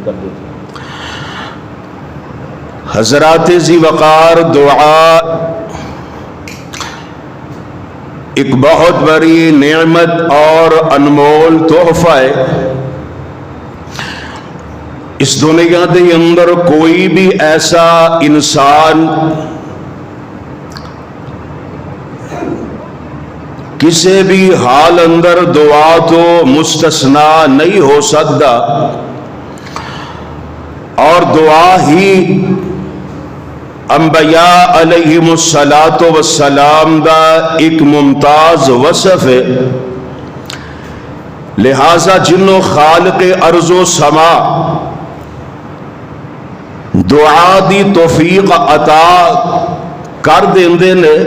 کر دیتے. حضرات ذی وقار، دعا ایک بہت بڑی نعمت اور انمول تحفہ ہے. اس دنیا کے اندر کوئی بھی ایسا انسان کسی بھی حال اندر دعا تو مستثنا نہیں ہو سکتا، اور دعا ہی انبیاء علیہم الصلاۃ والسلام دا ایک ممتاز وصف ہے. لہذا جنوں خالق ارض و سما دعا دی توفیق عطا کر دیندے نے،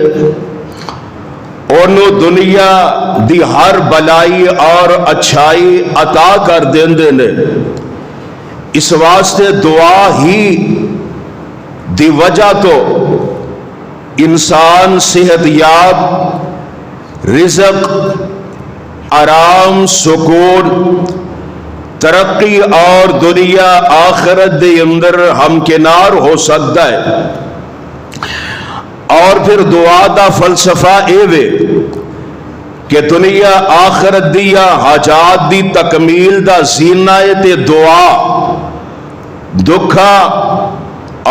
انہوں دنیا دی ہر بلائی اور اچھائی عطا کر دیندے نے. اس واسطے دعا ہی دی وجہ تو انسان صحت یاب، رزق، آرام، سکون، ترقی اور دنیا آخرت دے اندر ہمکنار ہو سکتا ہے. اور پھر دعا دا فلسفہ ایوے کہ دنیا آخرت دیا حاجات دی تکمیل دا زینہ تے دعا، دکھا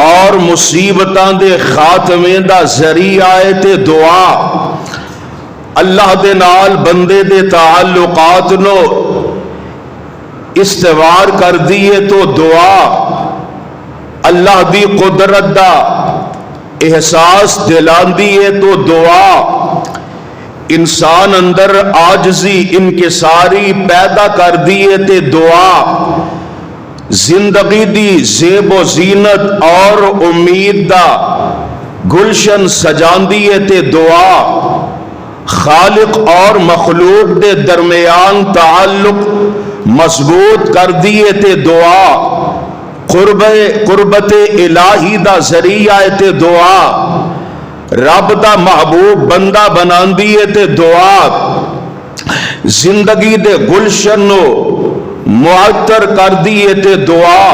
اور مصیبتاں دے خاتمے دا ذریعہ تے دعا، اللہ دے نال بندے دے تعلقات نو استوار کر دیے تو دعا، اللہ دی قدرت دا احساس دلان دیے تو دعا، انسان اندر عاجزی انکساری پیدا کر دیے تے دعا، زندگی دی زیب و زینت اور امید دا گلشن سجان دیے تے دعا، خالق اور مخلوق دے درمیان تعلق مضبوط کر دیے تے دعا، قربت الہی دا ذریعہ تے دعا، رب دا محبوب بندہ بنان دیے تے دعا، زندگی دے گلشن نو معطر کر دیے تے دعا،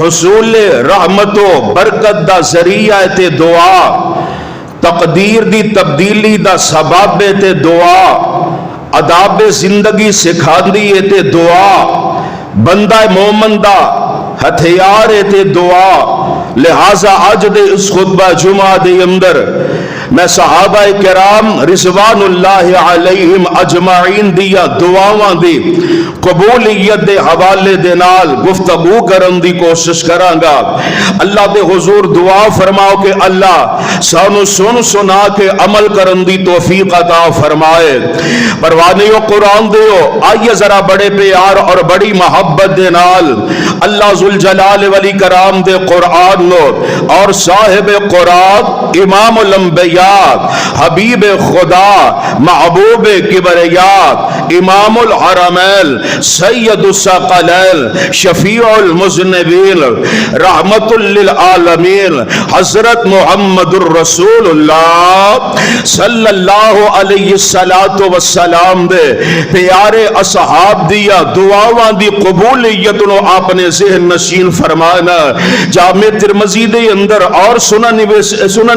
حصول رحمت و برکت دا ذریعہ تے دعا، تقدیر دی تبدیلی دا سبب تے دعا، آداب زندگی سکھا دیے تے دعا، بندہ مومن دا ہتھیار تے دعا. لہذا آج دے اس خطبہ جمعہ دے اندر میں صحابہ کرام رضوان اللہ علیہم اجمعین دیا دعاواں دی قبولیت دے حوالے دے نال گفتگو کرن دی کوشش کراں گا. اللہ دے حضور دعا فرماؤ کہ اللہ سانو سن سنا کے عمل کرن دی توفیق عطا فرمائے. پروانیو قرآن دیو آئیے ذرا بڑے پیار اور بڑی محبت دے نال اللہ ذوالجلال والی کرام دے قرآن نو اور صاحب قرآن امام الانبیاء حبیب خدا محبوب کبریات امام الحرمین سید الثقلین شفیع المذنبین رحمت للعالمین حضرت محمد الرسول اللہ صلی اللہ علیہ السلام دے پیارے اصحاب دیا دعاواں دی قبولیت نو اپنے ذہن نشین فرمانا. جامع ترمذی دے اندر اور سنن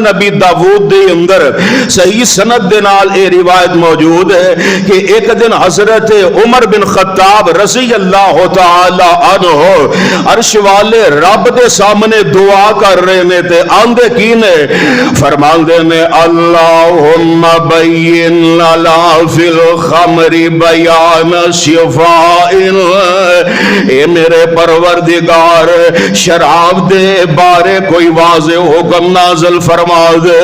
نبی داؤد دے اندر صحیح سند دے نال اے روایت موجود ہے کہ ایک دن حضرت عمر بن خطاب رضی اللہ تعالی عنہ عرش والے رب دے سامنے دعا کر رہے نے تے آندے کی نے فرمان دے نے اللہم بین لنا فی الخمر بیان شفائن. اے میرے پروردگار شراب دے بارے کوئی واضح حکم نازل فرما دے.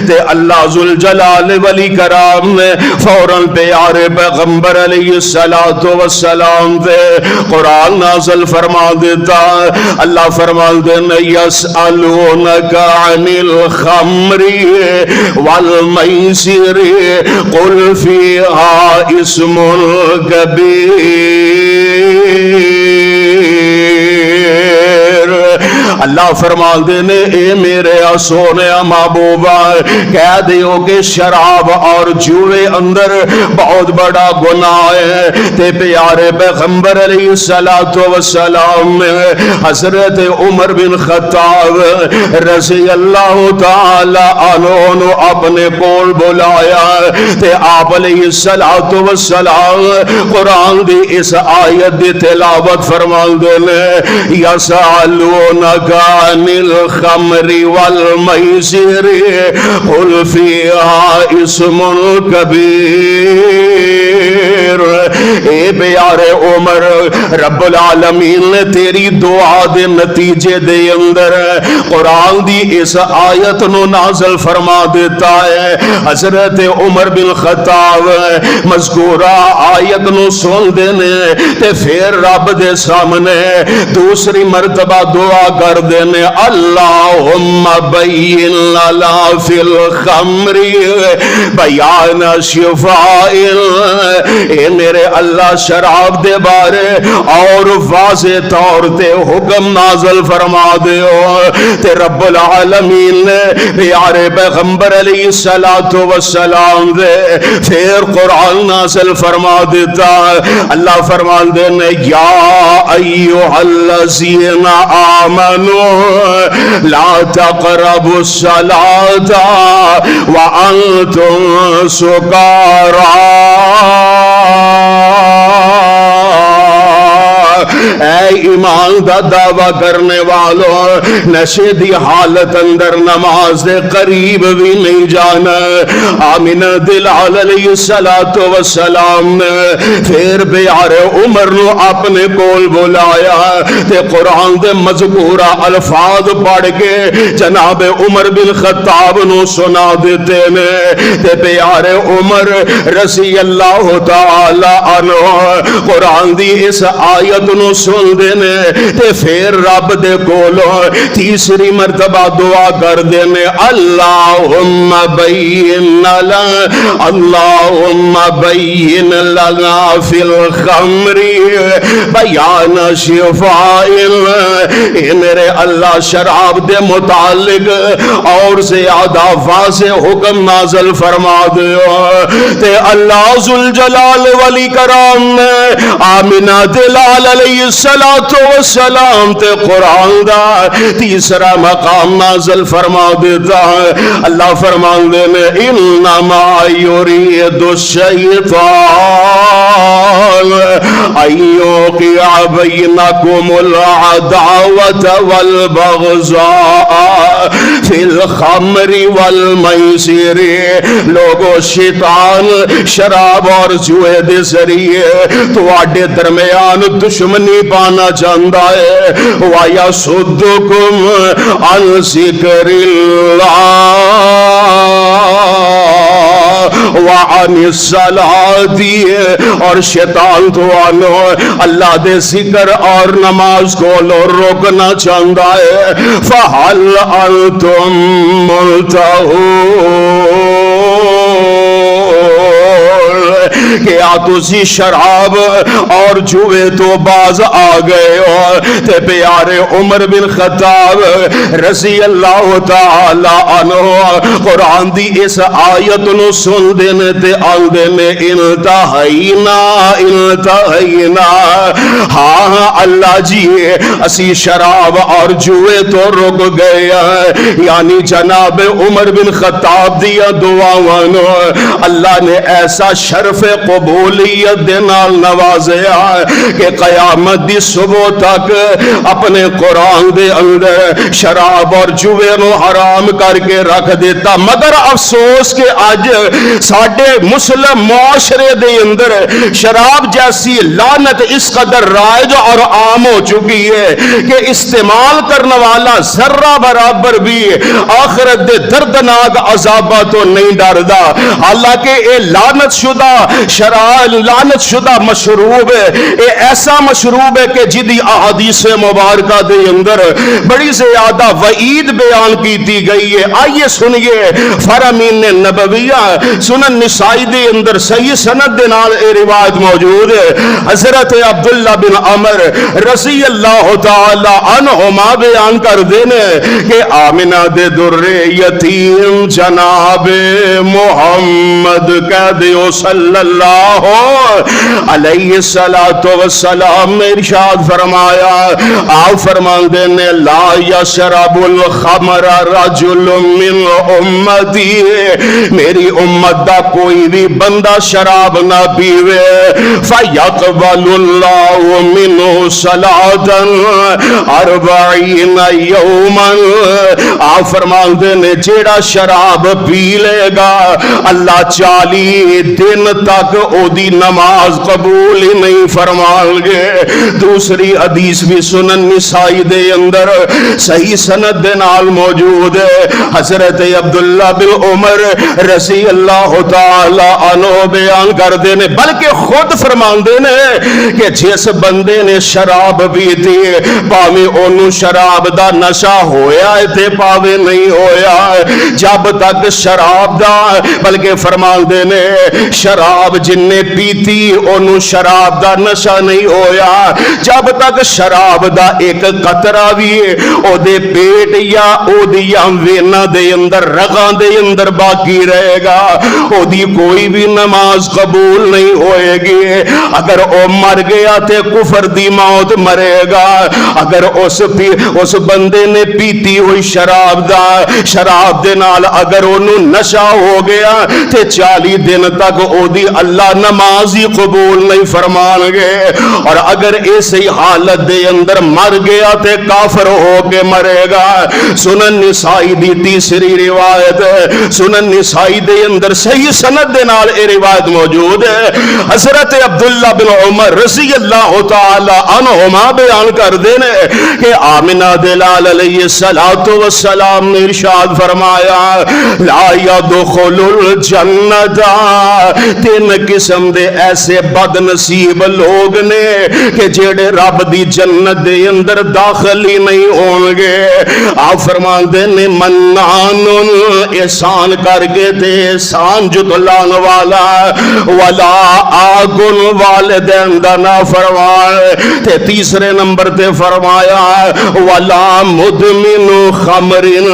تے اللہ ذوالجلال ولی کرام نے فوراً پیارے پیغمبر علیہ السلام دے قرآن نازل فرما دیتا. اللہ فرما دینا یسألونک عن الخمر والمیسر قل فیہا اسم کبیر. اللہ فرماندے نے اے میرے سونے محبوبہ کہہ دیو کہ شراب اور جوے اندر بہت بڑا گناہ ہے تے پیارے پیغمبر علیہ السلام حضرت عمر بن خطاب رضی اللہ تعالی عنہ اپنے کول بلایا تے آپ علیہ السلام قرآن دی اس آیت دی تلاوت فرماندے نے یسألونک عن الخمر والمیسر قل فیہا اسم کبیر اے پیارے عمر رب العالمین نے تیری دعا دے نتیجے دے اندر قرآن دی اس آیت نو نازل فرما دیتا ہے حضرت عمر بن خطاب مذکورہ آیت نو سن دینے تے پھر رب دے سامنے دوسری مرتبہ دعا کر دینے اللہم بین لنا فی الخمر بیان شفائل اے میرے اللہ شراب دے بارے اور واضح طور تے حکم نازل فرما دیو تے رب العالمین نے پیارے پیغمبر علیہ السلام دے پھر قرآن نازل فرما دیتا اللہ فرمان دینے یا ایوہ الذین آمنوا لا تقربوا الصلاة وانتم سکارا اے ایمان دا دعویٰ کرنے والوں نشے دی حالت اندر نماز دے قریب بھی نہیں جانا آمینہ دلال علیہ السلام نے پھر پیارے عمر نو اپنے کول بلایا تے قرآن دے مذکورہ الفاظ پڑھ کے جناب عمر بن خطاب نو سنا دیتے نے تے پیارے عمر رضی اللہ تعالی عنہ قرآن دی اس آیت نو سن دینے تے پھر رب دے کولو تیسری مرتبہ دعا کر دینے اللہم بین لنا اللہم بین لنا فی الخمر بیان شفائل اے میرے اللہ شراب دے متعلق اور زیادہ واضح حکم نازل فرما دیو تے اللہ ذوالجلال والاکرام آمینہ دلال علیہ السلام تے قرآن دا تیسرا مقام نازل فرما دیتا ہے اللہ فرمان دینے انما یرید الشیطان ایوقع بینکم العداوت والبغضاء فی الخمر والمیسر لوگو شیطان شراب اور جوئے دے ذریعے تو آڈے درمیان دشمنی پانا چاہتا ہے وَيَصُدُّكُمْ عَنْ ذِكْرِ اللَّهِ وَعَنِ الصَّلَاةِ اور شیطان تو آنو اللہ دے ذکر اور نماز کو لو روکنا چاہتا ہے فَحَلْ أَنْتُمْ مُلْتَهُونَ کہ آتوسی شراب اور جوے تو باز آ گئے ہو تے پیارے عمر بن خطاب رضی اللہ تعالی عنہ قرآن دی اس آیت نو سن دینے تے آن دینے انتہینا ہاں اللہ جی اسی شراب اور جوے تو رک گئے یعنی جناب عمر بن خطاب دیا دعاوانو اللہ نے ایسا شرف قبولیت دے نال نوازیا کہ قیامت دی صبح تک اپنے قرآن دے اندر شراب اور جوے نو حرام کر کے رکھ دیتا مگر افسوس کہ آج ساڑھے مسلم معاشرے دے اندر شراب جیسی لعنت اس قدر رائج اور عام ہو چکی ہے کہ استعمال کرنے والا ذرہ برابر بھی آخرت دے دردناک عذابہ تو نہیں ڈردا حالانکہ اے لعنت شدہ شراب لعنت شدہ مشروب ہے، یہ ایسا مشروب ہے کہ جدی احادیث مبارکہ دے اندر بڑی زیادہ وعید بیان کیتی گئی ہے۔ آئیے سنیے فرامین نبویہ سنن نسائی دے اندر صحیح سند دے نال اے روایت موجود ہے۔ حضرت عبداللہ بن عمر رضی اللہ تعالی عنہما بیان کر دینے کہ آمنہ دے در یتیم جناب محمد کہہ دیو صلی اللہ علیہ السلام نے ارشاد فرمایا، آپ فرمان دینے لا یشرب الخمر رجل من امتی، میری امت دا کوئی بھی بندہ شراب نہ پیوے، فَيَقْبَلُ اللَّهُ مِنْهُ صَلَاةً 40 يَوْمًا، آپ فرمان دینے جیڑا شراب پی لے گا اللہ 40 دن تک او دی نماز قبول ہی نہیں فرمان گے۔ دوسری حدیث بھی سنن نسائی دے اندر صحیح سند دے نال موجود ہے۔ حضرت عبداللہ بن عمر رضی اللہ تعالی عنہ بیان کر دینے بلکہ خود فرمان دینے کہ جس بندے نے شراب پیتی پاویں اونوں شراب دا نشہ ہویا ہے تے پاویں نہیں ہویا ہے، جب تک شراب دا بلکہ فرمان دینے شراب جن نے پیتی اونوں شراب دا نشہ نہیں ہویا، جب تک شراب دا ایک قطرہ بھی او دے پیٹ یا او دیا وینا دے اندر رگاں دے اندر باقی رہے گا، او دی کوئی بھی نماز قبول نہیں ہوئے گی۔ اگر او مر گیا تے کفر دی موت مرے گا، اگر اس بندے نے پیتی ہوئی شراب دے نال اگر انہوں نشہ ہو گیا تے 40 دن تک او دی اللہ نماز ہی قبول نہیں فرمان گے، اور اگر ایسی حالت دے اندر مر گیا تے کافر ہو کے مرے گا۔ سنن نسائی دی تیسری روایت ہے، سنن نسائی دے اندر صحیح سند دے نال اے روایت موجود ہے۔ حضرت عبداللہ بن عمر رضی اللہ تعالی عنہما بیان کر دینے کہ آمنہ دلال علیہ السلام نے ارشاد فرمایا لا يدخل الجنت، 3 قسم دے ایسے بد نصیب لوگ نے کہ جڑے رب دی جنت دے اندر داخل ہی نہیں ہوں گے۔ آپ فرمان دینے منان احسان کر کے تے احسان جتلان والا، ولا آگن والدین دا نا فرمائے تے تیسرے نمبر تے فرمایا ولا مدمن خمرن،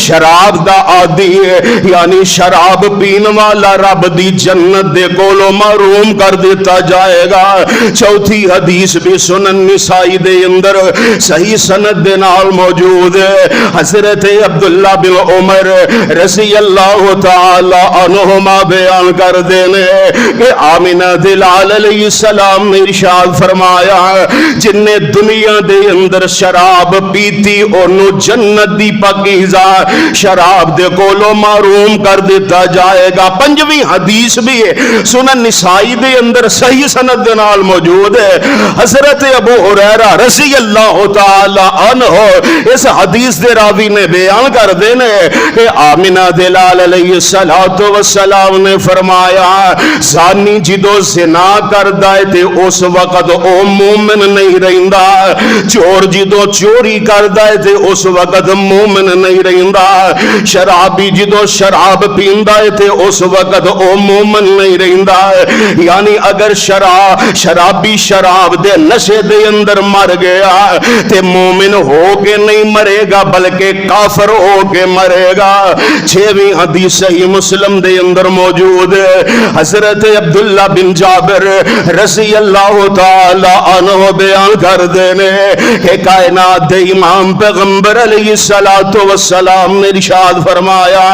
شراب دا عادی یعنی شراب پین والا رب دی جنت دے کولو محروم کر دیتا جائے گا۔ چوتھی حدیث بھی سنن نسائی دے اندر صحیح سند دے نال موجود ہے۔ حضرت عبداللہ بن عمر رضی اللہ تعالی عنہما بیان کر دینے کہ آمنہ دلال علیہ السلام نے ارشاد فرمایا جن نے دنیا دے اندر شراب پیتی انہوں جنت دی پاکیزہ شراب دے کولو محروم کر دیتا جائے گا۔ 5ویں حدیث بھی ہے سنن نسائی دے اندر صحیح سند دے نال موجود ہے۔ حضرت ابو ہریرہ رضی اللہ تعالی عنہ اس حدیث دے راوی نے بیان کر دینے کہ آمنہ دلال علیہ السلام نے فرمایا زانی جدو زنا کر دائے تے اس وقت او مومن نہیں رہندا، چور جدو چوری کر دائے تے اس وقت مومن نہیں رہندا، شرابی جدو شراب پیندائے تے اس وقت او مومن نہیں رہندا۔ یعنی اگر شرابی شراب دے نشے دے اندر مر گیا تے مومن ہو کے نہیں مرے گا بلکہ کافر ہو کے مرے گا۔ 6ویں حدیث صحیح مسلم دے اندر موجود ہے۔ حضرت عبداللہ بن جابر رضی اللہ تعالی عنہ بیان کر دینے کہ کائنات دے امام پیغمبر علیہ السلام نے ارشاد فرمایا،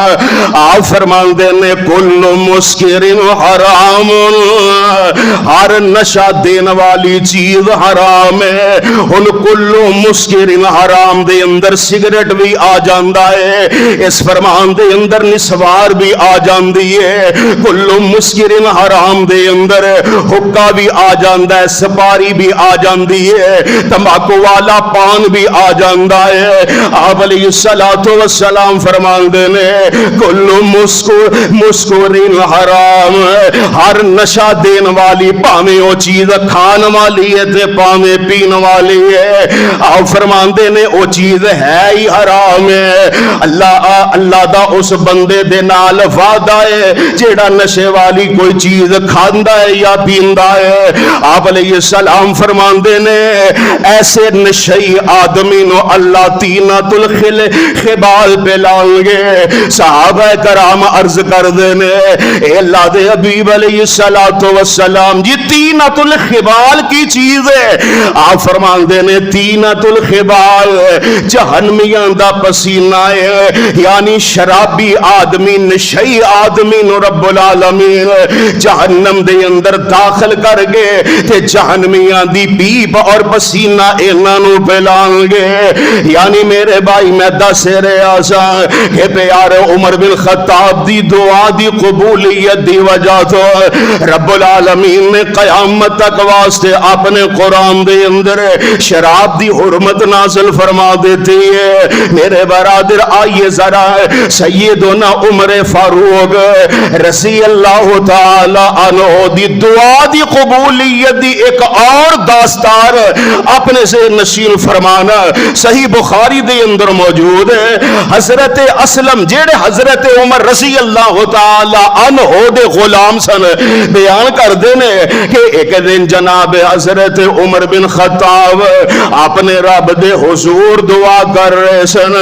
آپ فرمان دینے کل مسکر حرام، ہر نشہ دین والی چیز حرام ہے۔ ان کل مسکر حرام دے اندر سگریٹ بھی آ جاندہ ہے، اس فرمان دے اندر نسوار بھی آ جاندی ہے، کل مسکر حرام دے اندر حکا بھی آ جاندہ ہے، سپاری بھی آ جاندی ہے، تمباکو والا پان بھی آ جاندہ ہے۔ آپ علیہ السلام فرمان دینے کل مسکر حرام، ہر نشہ دین والی پاویں او چیز کھان والی ہے تے پاویں پین والی ہے، آپ فرماندے نے او چیز ہے ہی حرام ہے۔ اللہ دا اس بندے دے نال وعدہ ہے جیڑا نشے والی کوئی چیز کھاندا ہے یا پیندا ہے۔ آپ علیہ السلام فرماندے نے ایسے نشئی آدمی نو اللہ تینۃ الخبال پہ لائیں گے۔ صحابہ کرام عرض کر دینے اے اللہ دے حبیب علیہ السلام جی تینۃ الخبال کی چیز ہے؟ آپ فرمان دینے تینۃ الخبال جہنمیاں دا پسینہ ہے، یعنی شرابی آدمی نشئی آدمی نو رب العالمین جہنم دے اندر داخل کر گئے تے جہنمیاں دی پیپ اور پسینہ انہاں نو پھیلان گے۔ یعنی میرے بھائی میں دس رہا سا کہ پیارے عمر بن خطاب دی دعا دی قبولیت دی وجہ تو رب العالمین نے قیامت تک واسطے اپنے قرآن دے اندر شراب دی حرمت نازل فرما دیتی ہے۔ میرے برادر آئیے ذرا سیدنا عمر فاروق رضی اللہ تعالی عنہ دی دعا دی قبولیت دی ایک اور داستار اپنے سے نشین فرمانا صحیح بخاری دے اندر موجود ہے۔ حضرت اسلم جیڑے حضرت عمر رضی اللہ تعالی عنہ دے غلام سن بیان کر دینے کہ ایک دن جناب حضرت عمر بن خطاب اپنے رب دے حضور دعا کر رہے سن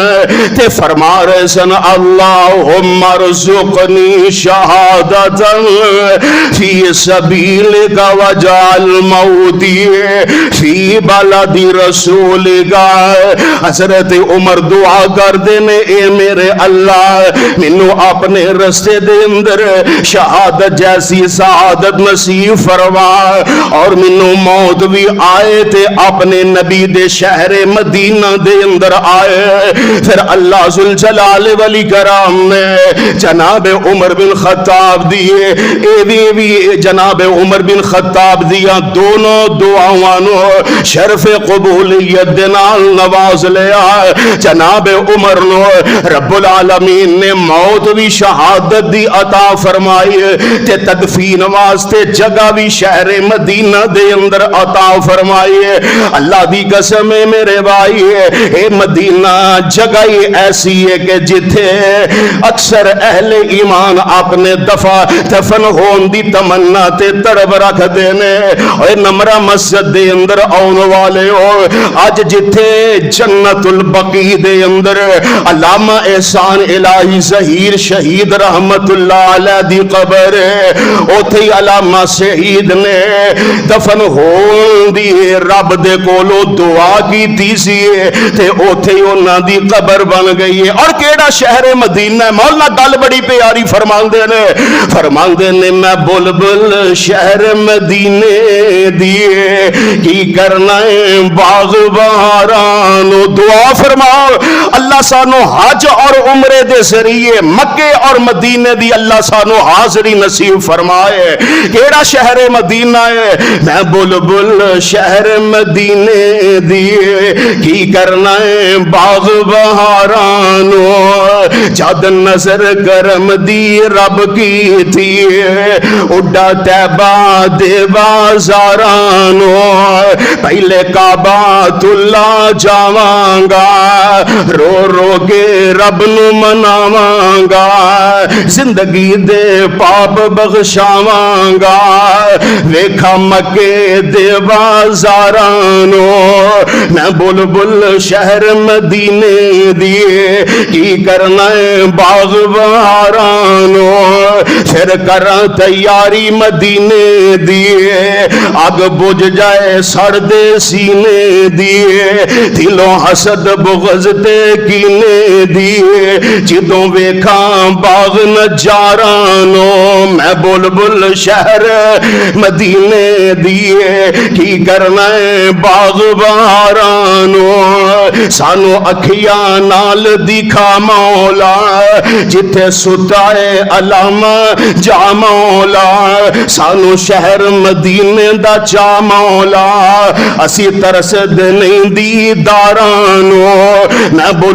تے فرما رہے سن اللہم ارزقنی شہادتا فی سبیلک وجعل موتی فی بلد رسولک۔ حضرت عمر دعا کر دینے اے میرے اللہ منو اپنے رستے دے اندر شہادت جیسی سعادت نصیب فرما اور منو موت بھی آئے تے اپنے نبی دے شہر مدینہ دے اندر آئے۔ پھر اللہ ذوالجلال والاکرام نے جناب عمر بن خطاب دیے اے بھی جناب عمر بن خطاب دیا دونوں دعاوانو شرف قبولیت دے نال نواز لیا۔ جناب عمر نو رب العالمین نے موت بھی شہادت دی عطا فرمائی تے تدفین واسطے جگہ بھی شہر مدینہ دے اندر عطا فرمائی۔ اللہ دی قسم ہے میرے بھائی اے مدینہ جگہ ہی ایسی ہے کہ جتھے اکثر اہل ایمان اپنے دفن ہون دی تمنا تے تڑپ رکھ دینے۔ اے نمرہ مسجد دے اندر آن والے ہو آج جتھے جنت البقیع دے اندر علامہ احسان الہی ظہیر شہید رحمت اللہ علیہ دی قبر ہے، اوتھے علامہ شہید نے دفن ہون دی رب دے کولو دعا کی تیسی تے اوتھے انہاں دی قبر بن گئی ہے۔ اور کیڑا شہر مدینہ ہے؟ مولا گل بڑی پیاری فرماندے نے میں بلبل شہر مدینے دیے کی کرنا ہے باغ بہارانو۔ دعا فرماؤ اللہ سانو حج اور عمرے دے ذریعے مکے اور مدینے دی اللہ سانو حاضری نصیب فرمائے۔ کیڑا شہر مدینہ ہے؟ میں بلبل شہر مدینے دیے کی کرنا ہے باغ بہارانو۔ جد نظر کرم دی رب کی تھی اڈا طیبہ دے بازارانو۔ پہلے کعبۃ اللہ جاواں گا رو رو کے رب نو مناواں گا، زندگی دے پاپ بخشاواں گا ویکھا مکے دے بازارانو۔ میں بلبل شہر مدینے دیے کی کرنا ہے باغ بہارانو۔ پھر کراں تیاری مدینے دیے اگ بجھ جائے سڑ دے سینے دیے، دلوں حسد بغض تے کینے دیے جدوں ویکھاں باغ نجارانو۔ میں بلبل شہر مدینے دیے کی کرنا ہے باغ بہارانو۔ سانو اکھیاں نال دکھا مولا جتھے ستا ہے علامہ جا مولا، سانو شہر مدینے دا چا مولا، اسی ترس نہیں دیدارانو۔ میں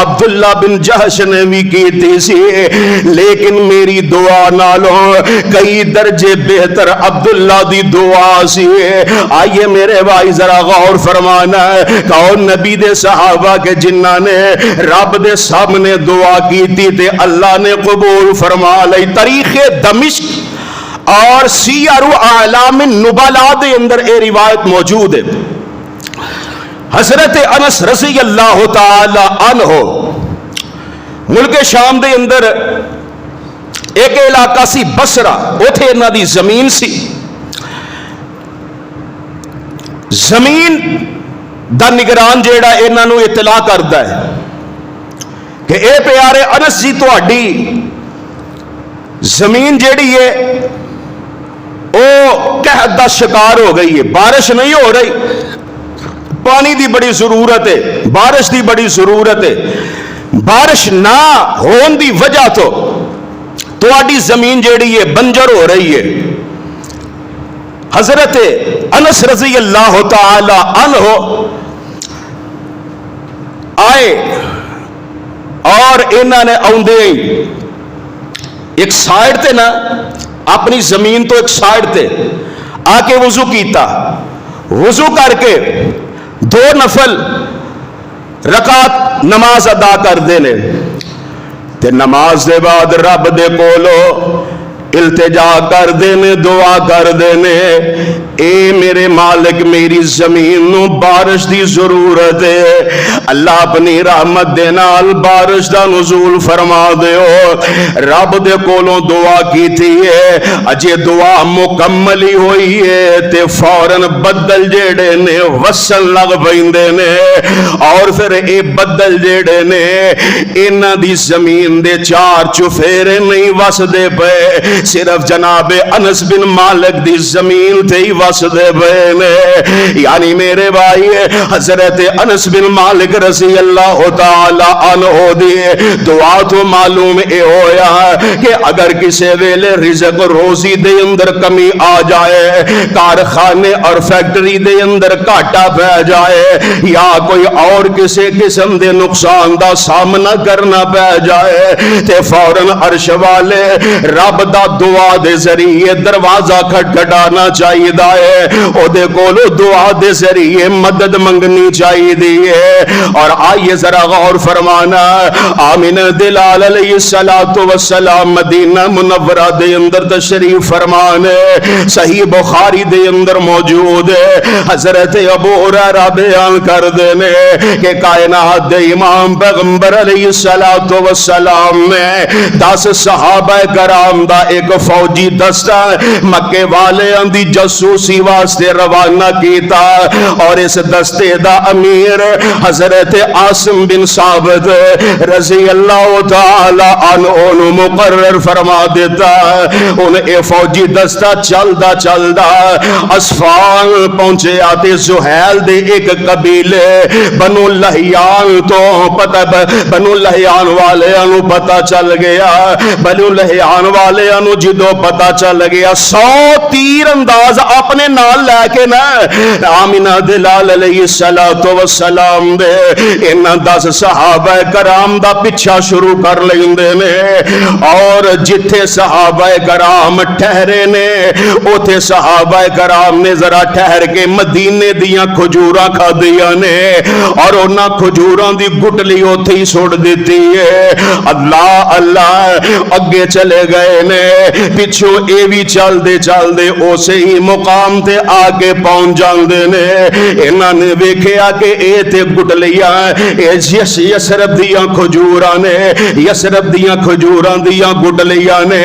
عبداللہ بن جہش نے بھی کی سی، لیکن میری دعا نالوں کئی درجے بہتر عبداللہ دی دعا سی۔ آئیے میرے بھائی ذرا غور فرمانا ہے، کون نبی دے صحابہ کے جنہ نے رب دے سامنے دعا کی تھی تے اللہ نے قبول فرما لئی۔ تاریخ دمشق اور سیر اعلام النبلاء دے اندر اے روایت موجود ہے۔ حضرت انس رضی اللہ تعالی عنہ ملک شام دے اندر ایک علاقہ سی بصرہ، اوتھے انہاں دی زمین سی۔ زمین دا نگران جیڑا انہاں نو اطلاع کردا ہے کہ اے پیارے انس جی تہاڈی زمین جیڑی ہے او قحط دا شکار ہو گئی ہے، بارش نہیں ہو رہی، پانی دی بڑی ضرورت ہے، بارش دی بڑی ضرورت ہے۔ بارش نہ ہون دی وجہ تو تہاڈی زمین جیڑی ہے بنجر ہو رہی ہے۔ حضرت انس رضی اللہ تعالی عنہ آئے اور انہوں نے آندے ایک سائڈ تے نا اپنی زمین تو ایک سائڈ تے آ کے وضو کیتا، وضو کر کے 2 نفل رکعت نماز ادا کر دینے تے نماز دے بعد رب دے کولو التجا کر دینے، دعا کر دینے، اے میرے مالک میری زمین نو بارش دی ضرورت ہے، اللہ اپنی رحمت دے نال بارش دا نزول فرما دیو۔ رب دے کولوں دعا کی تھی ہے، اجے دعا مکمل ہی ہوئی ہے تے فوراً بدل جیڑے نے وسن لگ پیندے نے، اور پھر اے بدل جیڑے نے انہاں دی زمین دے 4 چفیرے نہیں وس دے پے، صرف جناب انس بن مالک دی زمین تے ہی وس دے پے نے۔ یعنی میرے بھائی حضرت انس بن مالک رضی اللہ تعالی عنہ دی دعا تو معلوم اے ہویا کہ اگر کسی ویلے رزق روزی دے اندر کمی آ جائے، کارخانے اور فیکٹری دے اندر گھاٹا پہ جائے، یا کوئی اور کسی قسم دے نقصان دا سامنا کرنا پہ جائے، تے فوراً عرش والے رب دا دعا دے ذریعے دروازہ کھٹکھٹانا چاہیے ہے، او دے کولو دعا دے ذریعے مدد منگنی چاہیے ہے۔ اور آئیے ذرا غور فرمانا، آمینہ دلال علیہ السلام مدینہ منورہ دے اندر تشریف فرمانے، صحیح بخاری دے اندر موجود ہے، حضرت ابو ہریرہ بیان کر دینے کہ کائنات دے امام پیغمبر علیہ السلام نے 10 صحابہ کرام دا ایک فوجی دستہ مکے والے دی جاسوسی واسطے روانہ کیتا، اور اس دستے دا امیر حضرت عاصم بن ثابت رضی اللہ تعالی عنہ مقرر فرما دیتا۔ ان اے فوجی دستہ چلدا چلدا اسفان پہنچے آتے زحیل دے ایک قبیلے بنو لہیان تو بنو لہیان والے انو پتہ چل گیا، بنو لہیان والے انو جدو پتہ چل گیا 100 تیر انداز اپنے نال لے کے نا آمینہ دلال علیہ السلام دے انہاں 10 صحابہ کرام دا پیچھا شروع کر لیندے نے، اور جتھے صحابہ کرام ٹھہرے نے اوتھے صحابہ کرام نے ذرا ٹھہر کے مدینے دیاں کھجوراں کھا دیا نے، اور انہاں کھجوراں دی گٹلی اوتھے ہی سوڑ دیتی ہے۔ اللہ اللہ اگے چلے گئے نے، پچھو اے بھی چل دے اسے ہی مقام تے آگے پہنچ جاندے نے۔ انہاں نے ویکھیا کہ اے تے گٹلیاں اے یسرب دیاں کھجوراں نے، یسرب دیاں کھجوراں دیاں گٹلیاں نے۔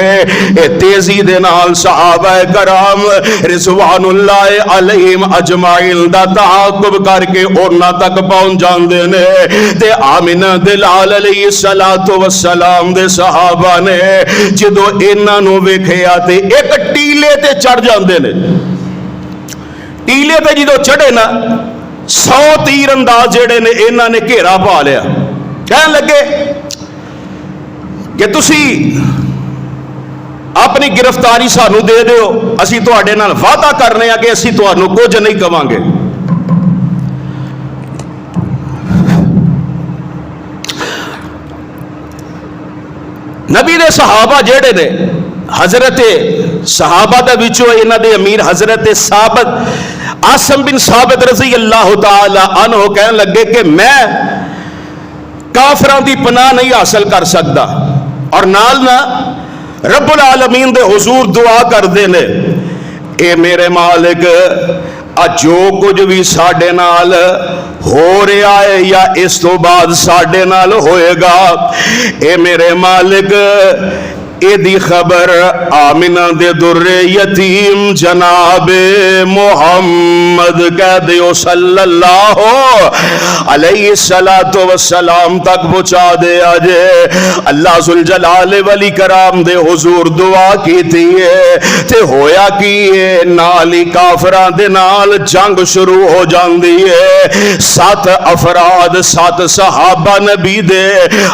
اے تیزی دے نال صحابہ کرام رضوان اللہ علیہم اجمعین دا تعاقب کر کے انہاں تک پہنچ جاندے نے، تے آمینہ دلال علیہ السلام دے صحابہ نے جدو انہاں نو ویکھیا تے ایک ٹیلے تے چڑھ جاندے نے۔ ٹیلے تے جدو چڑھے نا 100 تیر انداز جڑے نے انہاں نے گھیرا پا لیا، کہنے لگے کہ تسی اپنی گرفتاری سانو دے دیو، اسی تواڈے نال وعدہ کرنے کہ اسی تانوں کچھ نہیں کواں گے۔ نبی دے صحابہ جڑے نے حضرت صحابہ دے وچوں انہاں دے امیر حضرت ثابت عاصم بن ثابت رضی اللہ تعالی عنہ کہن لگے کہ میں کافراں دی پناہ نہیں حاصل کر سکتا، اور نال نہ رب العالمین دے حضور دعا کر دے نے اے میرے مالک جو کچھ بھی ساڈے نال ہو رہا ہے یا اس تو بعد ساڈے نال ہوئے گا، اے میرے مالک اے دی خبر آمنہ دے در یتیم جناب محمد کہہ دیو صلی اللہ علیہ السلام تک پہنچا دے آجے۔ اللہ ذوالجلال ولی کرام دے حضور دعا کی تھی تے ہویا کی نالی کافران دے نال جنگ شروع ہو جاندی ہے۔ 7 افراد 7 صحابہ نبی دے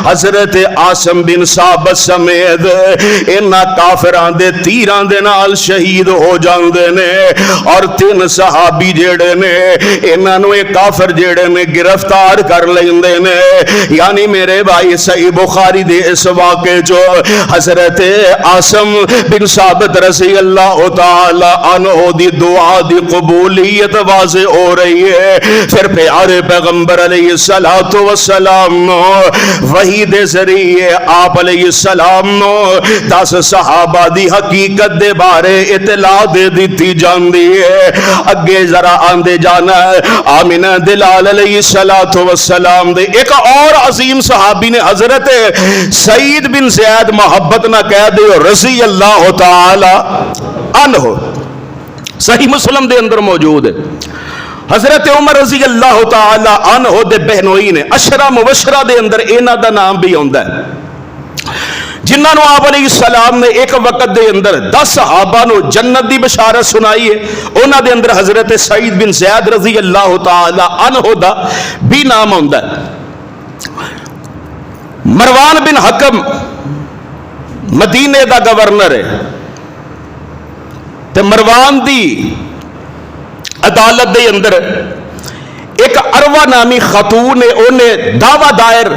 حضرت عاصم بن ثابت سمیت انہاں کافران دے تیران دے نال شہید ہو جاندے نے، اور 3 صحابی جیڑے نے انہاں نو ایک کافر جیڑے نے گرفتار کر لیندے نے۔ یعنی میرے بھائی صحیح بخاری دے اس واقعے جو حضرت عاصم بن ثابت رضی اللہ تعالی عنہ دی دعا دی قبولیت واضح ہو رہی ہے۔ پھر پیارے پیغمبر علیہ السلام وحی دے ذریعے آپ علیہ السلام 10 صحابہ دی حقیقت دے بارے اطلاع دے دیتی جاندی ہے۔ اگے ذرا آندے جانا ہے، آمنہ دلال علیہ السلام دے ایک اور عظیم صحابی نے حضرت سعید بن زید محبت نہ کہہ دے رضی اللہ تعالی عنہ، صحیح مسلم دے اندر موجود ہے۔ حضرت عمر رضی اللہ تعالی عنہ دے بہنوئی نے 10 مبشرہ دے اندر انہاں دا نام بھی ہوندا ہے، جنہاں نو آپ علیہ السلام نے ایک وقت دے اندر 10 صحابہ نو جنت دی بشارت سنائی ہے۔ انہاں دے اندر حضرت سعید بن زید رضی اللہ تعالی عنہ دا بھی نام ہوندا ہے۔ مروان بن حکم مدینے دا گورنر ہے، تے مروان دی عدالت دے اندر ایک عروہ نامی خاتون نے انہیں دعویٰ دائر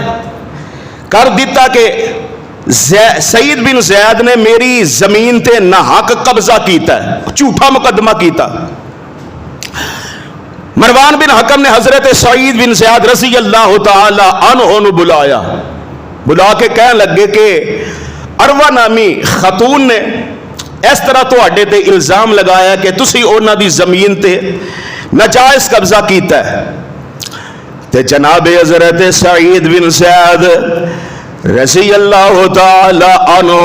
کر دیتا کہ سعید بن زید نے میری زمین تے ناحق قبضہ کیتا ہے، جھوٹا مقدمہ کیتا۔ مروان بن حکم نے حضرت سعید بن زید رضی اللہ تعالی عنہ نو بلایا، بلا کے کہنے لگے کہ عروہ نامی خاتون نے اس طرح تو اڈے تے الزام لگایا کہ تسی اونا دی زمین تے ناجائز قبضہ کیتا ہے۔ تے جناب حضرت سعید بن زید رضی اللہ تعالی عنہ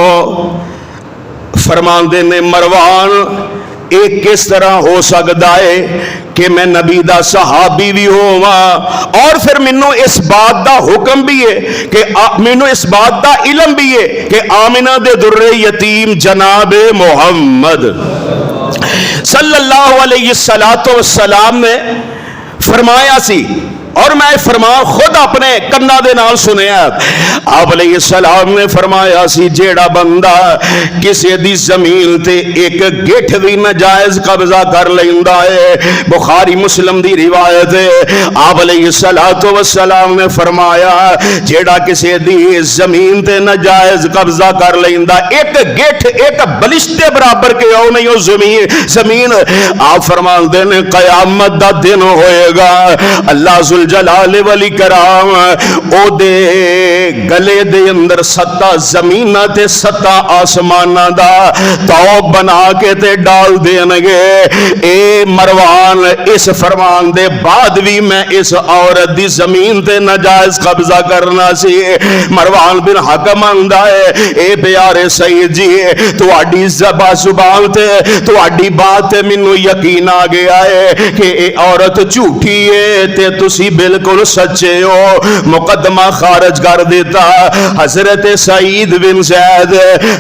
فرماندے نے مروان ایک کس طرح ہو سکتا ہے کہ میں نبی دا صحابی بھی ہوا، اور پھر مینو اس بات دا حکم بھی ہے کہ مینو اس بات دا علم بھی ہے کہ آمنہ دے در یتیم جناب محمد صلی اللہ علیہ السلام نے فرمایا سی، اور میں فرمان خود اپنے کنا دے نال سنیا۔ آپ علیہ السلام نے فرمایا سی جیڑا بندہ کسی دی زمین تے ایک گٹھ بھی ناجائز قبضہ کر لیندا ہے، بخاری مسلم دی روایت ہے، آپ علیہ السلام نے فرمایا جیڑا کسی دی زمین تے ناجائز قبضہ کر لیندا ایک گٹھ ایک بلشتے برابر کے او نہیں زمین آپ فرماندے نے قیامت دا دن ہوئے گا، اللہ جلال ولی کرام او دے گلے دے اندر 7 زمینہ تے 7 آسمانہ دا توق بنا کے تے ڈال دینگے۔ اے مروان اس فرمان دے بعد بھی میں اس عورت دی زمین تے ناجائز قبضہ کرنا سی۔ مروان بن حکم آندا ہے اے پیارے سید جی تو اڈی زبان تے تو اڈی بات تے مینوں یقین آ گیا ہے کہ اے عورت جھوٹی ہے تے تسی بالکل سچے ہو، مقدمہ خارج کر دیتا۔ حضرت سعید بن زید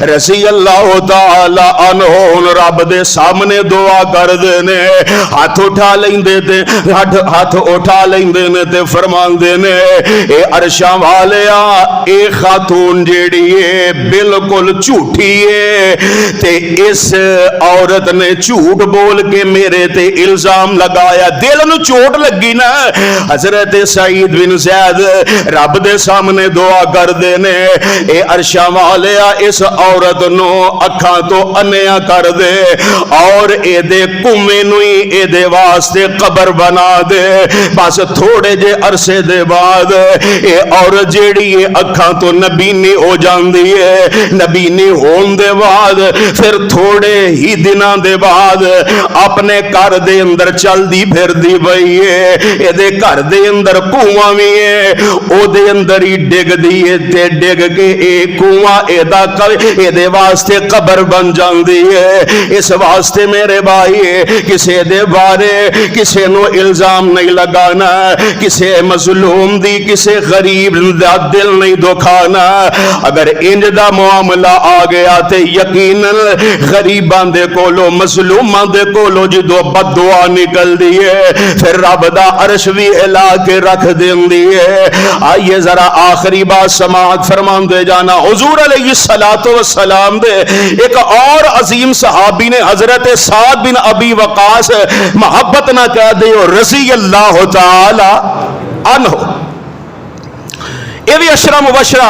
رضی اللہ تعالی عنہ رب دے سامنے دعا کر دینے، ہاتھ اٹھا لیندے تے ہاتھ اٹھا لیندے نے تے فرماندے نے اے عرشاں والیا اے خاتون جیڑی ہے بالکل جھوٹی ہے، تے اس عورت نے جھوٹ بول کے میرے تے الزام لگایا، دل نو چوٹ لگی نا۔ حضرت سعید بن زید رب دے سامنے دعا کرتے نے اے عرشاں والیا اس عورت نو اکھاں تو انیا کر دے اور اے دے کمے نو ہی اے دے واسطے قبر بنا دے. بس تھوڑے جے عرصے دے بعد اے عورت جیڑی اے اکھاں تو نبینی ہو جاندی ہے. نبینی ہون دے بعد پھر تھوڑے ہی دناں دے بعد اپنے گھر دے اندر چل دی پھر دی بئی ہے. اے دے گھر دے اندر کنواں وی ہے, او دے اندر ہی ڈگ دی ہے تے ڈگ کے اے کنواں اے دا اے دے واسطے قبر بن جاندی ہے. اس واسطے میرے بھائی کسے دے بارے کسے نو الزام نہیں لگانا, کسے مظلوم دی کسے غریب دا دل نہیں دکھانا. اگر انج دا معاملہ آ گیا تے یقیناً غریبان دے کولو مظلومان دے کولو جدو بد دعا نکل دی ہے پھر رب دا عرش بھی ہلا کے رکھ دین دی ہے. آئیے ذرا آخری بات سماعت فرمان دے جانا. حضور علیہ السلام دے ایک اور عظیم صحابی نے حضرت سعد بن ابی وقاص محبت نہ کہہ دے رضی اللہ تعالی عنہ. یہ بھی اشرا مبشرہ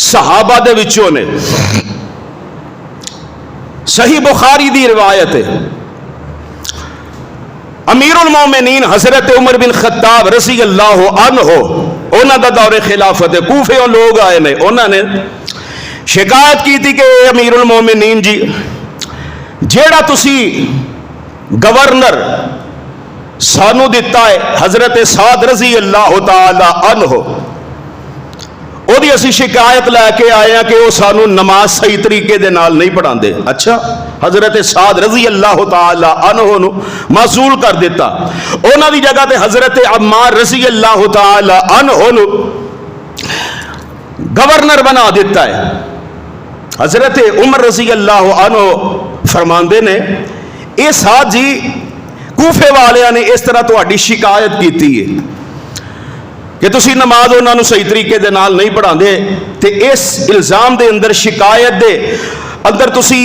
صحابہ دے وچوں نے. صحیح بخاری دی روایت ہے, امیر المومنین حضرت عمر بن خطاب رضی اللہ عنہ انہاں دا دور خلافت کوفے لوگ آئے نے, انہاں نے شکایت کی تھی کہ امیر المومنین جی جیڑا تسی گورنر سانو دیتا ہے حضرت سعد رضی اللہ تعالی عنہ, او دی اسی شکایت لے کے آئے ہیں کہ وہ سانو نماز صحیح طریقے دے نال نہیں پڑھا دے. اچھا, حضرت سعد رضی اللہ تعالی عنہ نو معزول کر دیتا, اونا دی جگہ تے حضرت عمار رضی اللہ تعالی عنہ نو گورنر بنا دیتا ہے. حضرت عمر رضی اللہ عنہ فرماندے نے اے سعد جی کوفے والیاں نے اس طرح تہاڈی شکایت کیتی ہے کہ تسی نماز انہاں نو صحیح طریقے دے نال نہیں پڑھا دے, تے اس الزام دے اندر شکایت دے اندر تسی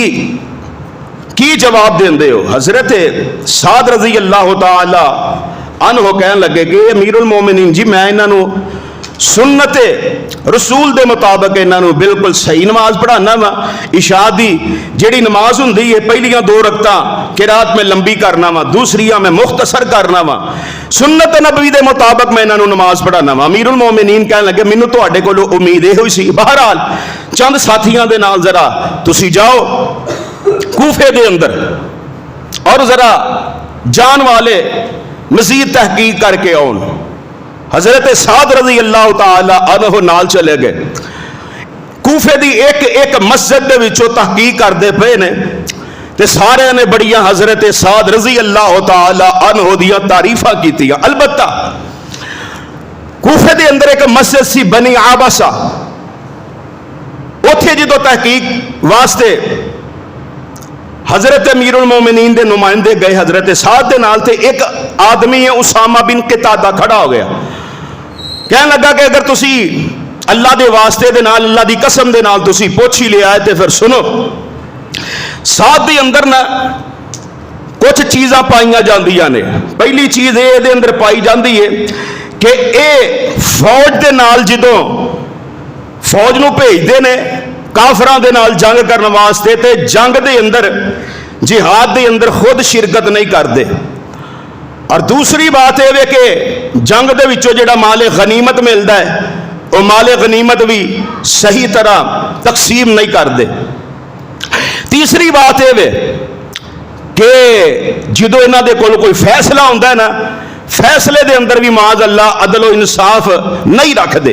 کی جواب دیندے ہو؟ حضرت سعد رضی اللہ تعالی عنہ کہنے لگے کہ امیر المومنین جی میں انہاں نو سنت رسول دے مطابق انہاں نو بالکل صحیح نماز پڑھانا وا. عشاء دی جیڑی نماز ہوندی ہے پہلیاں 2 رکعتاں قرات میں لمبی کرنا وا, دوسریاں میں مختصر کرنا وا, سنت نبوی دے مطابق میں انہاں نو نماز پڑھانا وا. امیر المومنین کہنے لگے مینوں تہاڈے کولوں امید یہ ہوئی سی, بہرحال چند ساتھیاں دے نال ذرا تسی جاؤ کوفے دے اندر اور ذرا جان والے مزید تحقیق کر کے آؤ. حضرت سعد رضی اللہ تعالی عنہ نال چلے گئے. کوفے دی ایک مسجد دے وچوں تحقیق کردے پے نے تے سارے نے بڑیاں حضرت سعد رضی اللہ تعالی عنہ دیاں تعریفاں کیتیاں. البتہ کوفے دے اندر ایک مسجد سی بنی عابسہ, اوتھے جدوں تحقیق واسطے حضرت امیر المومنین دے نمائندے گئے حضرت سعد دے نال, تے ایک آدمی ہے اسامہ بن قتادہ کھڑا ہو گیا. کہنے لگا کہ اگر تسی اللہ دے واسطے دے نال اللہ دی قسم دے نال تسی پوچھ ہی لیا ہے تے پھر سنو. سعد دے اندر نا کچھ چیزاں پائیاں جاندیاں نے. پہلی چیز اے دے اندر پائی جاندی ہے کہ اے فوج دے نال جدوں فوج نو بھیج دے نے کافراں دے نال جنگ کرنے واسطے تے جنگ دے اندر جہاد دے اندر خود شرکت نہیں کردے. اور دوسری بات یہ ہے کہ جنگ دے وچوں جڑا مال غنیمت ملدا ہے وہ مال غنیمت بھی صحیح طرح تقسیم نہیں کردے. تیسری بات یہ ہے کہ جدو انہاں دے کول کوئی فیصلہ ہوندا ہے نا, فیصلے دے اندر بھی معاذ اللہ عدل و انصاف نہیں رکھ دے.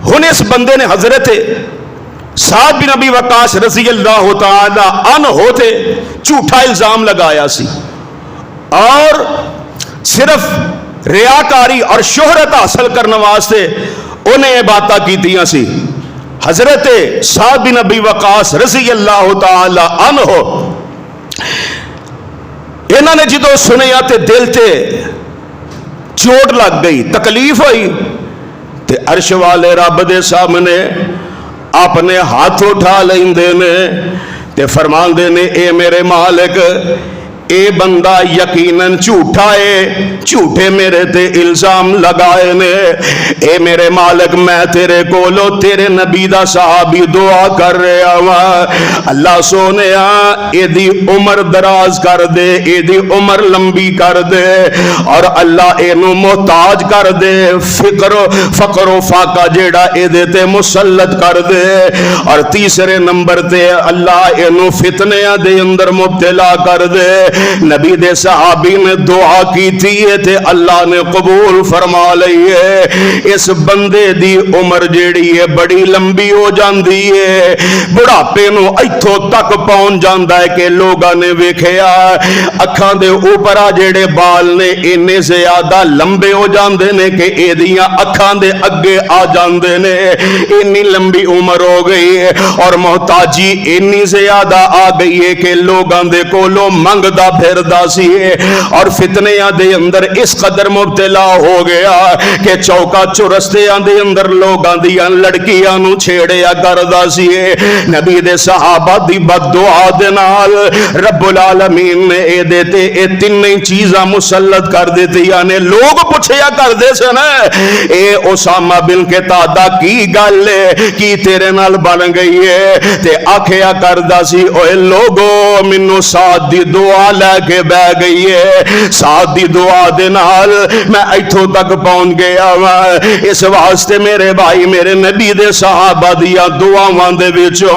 ہن اس بندے نے حضرت سعد بن ابی وقاص رضی اللہ تعالی عنہ تے جھوٹا الزام لگایا سی اور صرف ریاکاری اور شہرت حاصل کرنے واسطے انہیں یہ باتاں کیتیاں سی. حضرت سعد بن ابی وقاص رضی اللہ تعالی عنہ انہوں نے جدو سنیا تے دل تے چوٹ لگ گئی, تکلیف ہوئی, تے عرش والے رب دے سامنے اپنے ہاتھ اٹھا لیندے نے تے فرماندے نے اے میرے مالک اے بندہ یقیناً جھوٹا ہے، جھوٹے میرے تے الزام لگائے نے، اے میرے مالک میں تیرے کولو تیرے نبی دا صحابی دعا کر رہا ہوں، اللہ سونیا اے دی عمر دراز کر دے، اے دی عمر لمبی کر دے، اور اللہ اے نو محتاج کر دے، فقر و فاقہ جیڑا اے دے تے مسلط کر دے، اور تیسرے نمبر تے اللہ اے نو فتنیاں دے اندر مبتلا کر دے۔ نبی دے صحابی نے دعا کی تھی تے اللہ نے قبول فرما لئی ہے۔ اس بندے دی عمر جیڑی ہے بڑی لمبی ہو جاندی ہے، بڑھاپے نو ایتھوں تک پہنچ جاندا ہے کہ لوگاں نے ویکھیا اکھاں دے اوپر جیڑے بال نے اینے زیادہ لمبے ہو جاندے نے کہ اے دیاں اکھاں دے اگے آ جاندے نے، اتنی لمبی عمر ہو گئی ہے، اور محتاجی اتنی زیادہ آ گئی ہے کہ لوگاں دے کولوں منگدا پھردا سی، اور فتنیاں دے اندر اس قدر مبتلا ہو گیا کہ چوکا چرستیاں دے اندر لوگاں دیاں لڑکیاں نو چھیڑیا کردا سی۔ نبی دے صحابہ دی بد دعا دے نال رب العالمین نے اے دیتے اے تینیں چیزاں مسلط کر دیتی، یعنی لوگ پوچھیا کردے سے نا اے اسامہ بن قتادہ کی گل ہے کی تیرے نال بن گئی ہے، تے آکھیا کردا سی اوے لوگو مینوں ساتھ دی دعا لے کے بہ گئی ہے، ساتھ دی دعا دے نال میں ایتھوں تک پہنچ گیا ہاں۔ اس واسطے میرے بھائی میرے نبی دے صحابہ دیاں دعاواں دے وچوں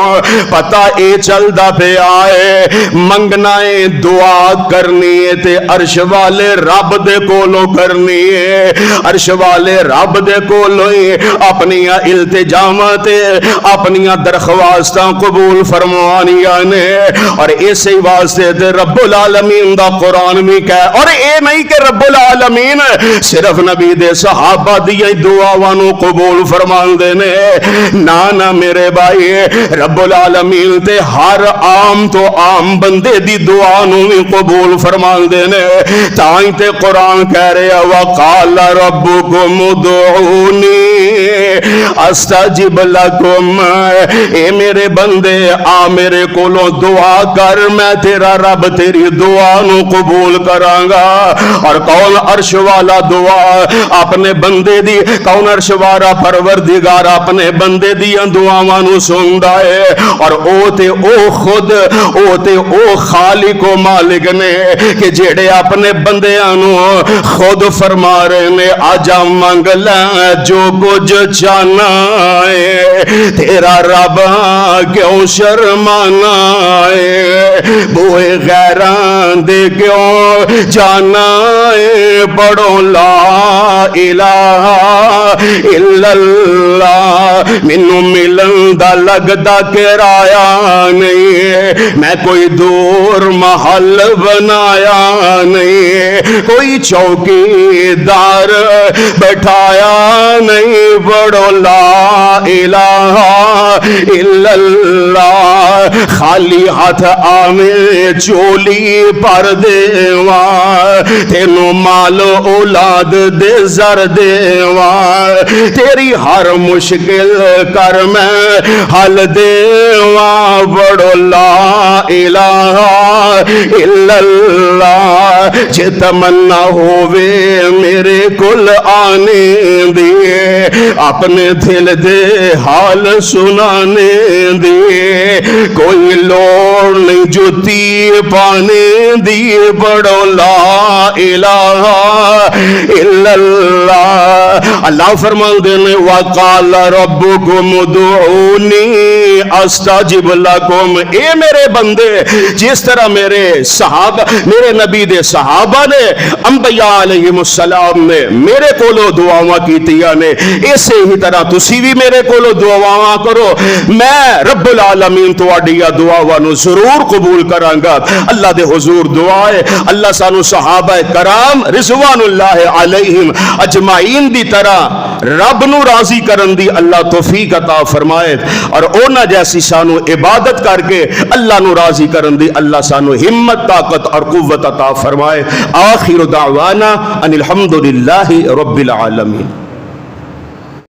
پتہ اے چلدا پیا ہے منگنا ہے دعا کرنی ہے تے عرش والے رب دے کولوں کرنی ہے، عرش والے رب دے کولوں ہی اپنیاں التجاواں تے اپنیاں درخواستاں قبول فرمانیاں نے، اور اسی واسطے تے رب العالمین دا قرآن بھی کہے، اور اے نہیں کہ رب العالمین صرف نبی دے صحابہ دی دعاواں نو قبول فرماندے نے، نا میرے بھائی رب العالمین تے ہر عام تو عام بندے دی دعا نو بھی قبول فرماندے نے، تائیں تے قرآن کہہ رہا وقال ربکم ادعونی استجب لکم، اے میرے بندے آ میرے کولوں دعا کر میں تیرا رب تیری دعا نو قبول کراں گا۔ اور کون عرش والا دعا اپنے بندے دی، کون عرش والا پروردگار اپنے بندے دیاں دعاواں نو سندا ہے، اور او تے او خود او تے او خالق و مالک نے کہ جڑے اپنے بندیاں نو خود فرما رہے نے آجا منگ لے جو کچھ چاہنا ہے، تیرا رب کیوں شرمانا ہے، بوئے غیران دے کیوں جانا ہے، پڑھو لا الہ الا اللہ، مینوں ملن دا لگدا کرایا نہیں ہے، میں کوئی دور محل بنایا نہیں ہے، کوئی چوکی دار بٹھایا نہیں، پڑھو لا الہ الا اللہ، خالی ہاتھ آویں چولی پر دیواں، تینوں مال اولاد دے زر دیواں، تیری ہر مشکل کر میں حل دیواں، پڑھو لا الہ الا اللہ، جے تمنا ہووے میرے کل آنے دیے، اپنے دل دے حال سنانے دیے، کوئی لوڑ نہیں جوتی پانے دیے، پڑھو لا الہ الا اللہ۔ اللہ فرماندے نے وقال ربکم ادعونی استجب لکم، اے میرے بندے جس طرح میرے صحابہ میرے نبی دے صحابہ نے انبیاء علیہم السلام نے میرے کولو دعاواں کیتیاں نے، اسی ہی طرح تسی بھی میرے کولو دعاواں کرو، میں رب العالمین تواڈیاں دعاواں نو ضرور قبول کراں گا۔ اللہ دے حضور دعا ہے اللہ سانو صحابہ کرام رضوان اللہ علیہم اجمعین دی طرح رب نو راضی کرن دی اللہ توفیق عطا فرمائے، اور اونا جیسی سانو عبادت کر کے اللہ نو راضی کرن دی اللہ سانو ہمت طاقت اور قوت عطا فرمائے۔ آخر دعوانا ان الحمدللہ رب العالمین۔